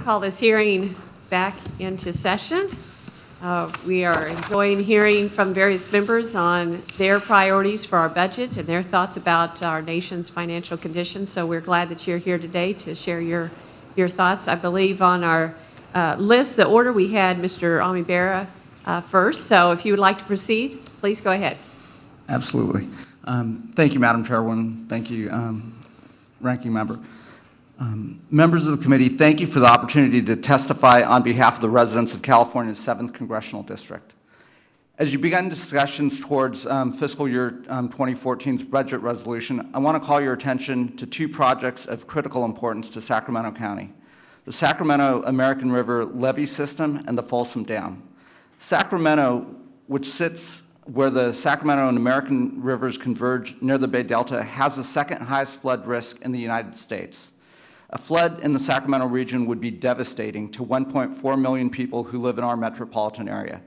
Call this hearing back into session. We are enjoying hearing from various members on their priorities for our budget and their thoughts about our nation's financial condition. So we're glad that you're here today to share your thoughts. I believe on our list, the order we had Mr. Bera first. So if you would like to proceed, please go ahead. Absolutely. Thank you, Madam Chairwoman. Thank you, Ranking Member. Members of the committee, thank you for the opportunity to testify on behalf of the residents of California's 7th Congressional District. As you begin discussions towards fiscal year 2014's budget resolution, I want to call your attention to two projects of critical importance to Sacramento County: the Sacramento American River levee system and the Folsom Dam. Sacramento, which sits where the Sacramento and American rivers converge near the Bay Delta, has the second highest flood risk in the United States. A flood in the Sacramento region would be devastating to 1.4 million people who live in our metropolitan area.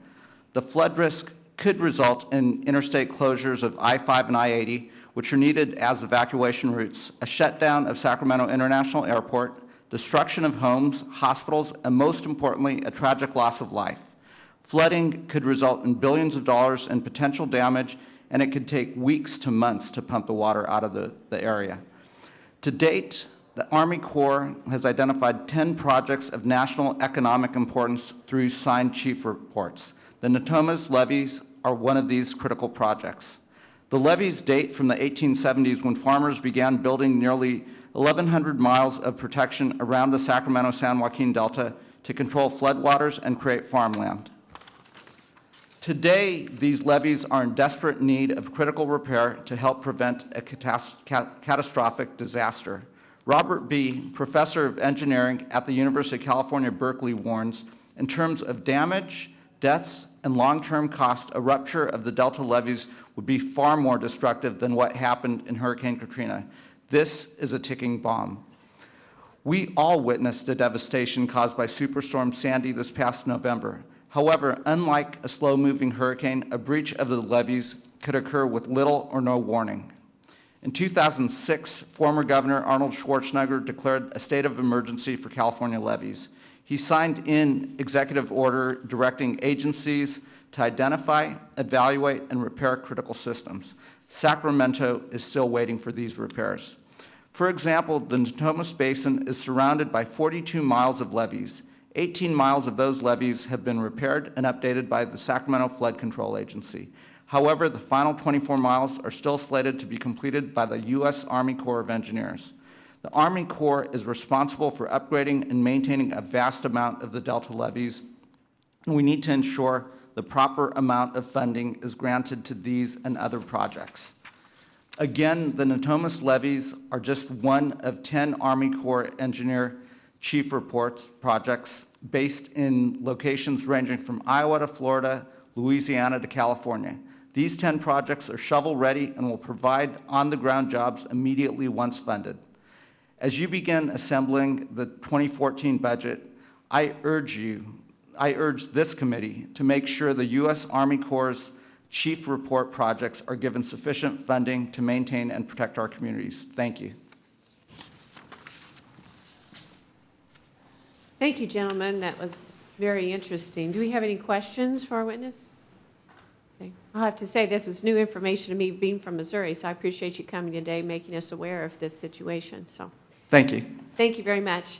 The flood risk could result in interstate closures of I-5 and I-80, which are needed as evacuation routes, a shutdown of Sacramento International Airport, destruction of homes, hospitals, and most importantly, a tragic loss of life. Flooding could result in billions of dollars in potential damage, and it could take weeks to months to pump the water out of the area. To date, the Army Corps has identified 10 projects of national economic importance through signed chief reports. The Natomas levees are one of these critical projects. The levees date from the 1870s, when farmers began building nearly 1,100 miles of protection around the Sacramento-San Joaquin Delta to control floodwaters and create farmland. Today, these levees are in desperate need of critical repair to help prevent a catastrophic disaster. Robert B., professor of engineering at the University of California, Berkeley, warns, in terms of damage, deaths, and long-term cost, a rupture of the Delta levees would be far more destructive than what happened in Hurricane Katrina. This is a ticking bomb. We all witnessed the devastation caused by Superstorm Sandy this past November. However, unlike a slow-moving hurricane, a breach of the levees could occur with little or no warning. In 2006, former Governor Arnold Schwarzenegger declared a state of emergency for California levees. He signed in executive order directing agencies to identify, evaluate, and repair critical systems. Sacramento is still waiting for these repairs. For example, the Natomas Basin is surrounded by 42 miles of levees. 18 miles of those levees have been repaired and updated by the Sacramento Flood Control Agency. However, the final 24 miles are still slated to be completed by the U.S. Army Corps of Engineers. The Army Corps is responsible for upgrading and maintaining a vast amount of the Delta levees, and we need to ensure the proper amount of funding is granted to these and other projects. Again, the Natomas levees are just one of 10 Army Corps Engineer chief reports projects based in locations ranging from Iowa to Florida, Louisiana to California. These 10 projects are shovel-ready and will provide on-the-ground jobs immediately once funded. As you begin assembling the 2014 budget, I urge this committee to make sure the U.S. Army Corps' chief report projects are given sufficient funding to maintain and protect our communities. Thank you. Thank you, gentlemen. That was very interesting. Do we have any questions for our witness? Okay. I'll have to say this was new information to me, being from Missouri, so I appreciate you coming today, making us aware of this situation. So, thank you. Thank you very much.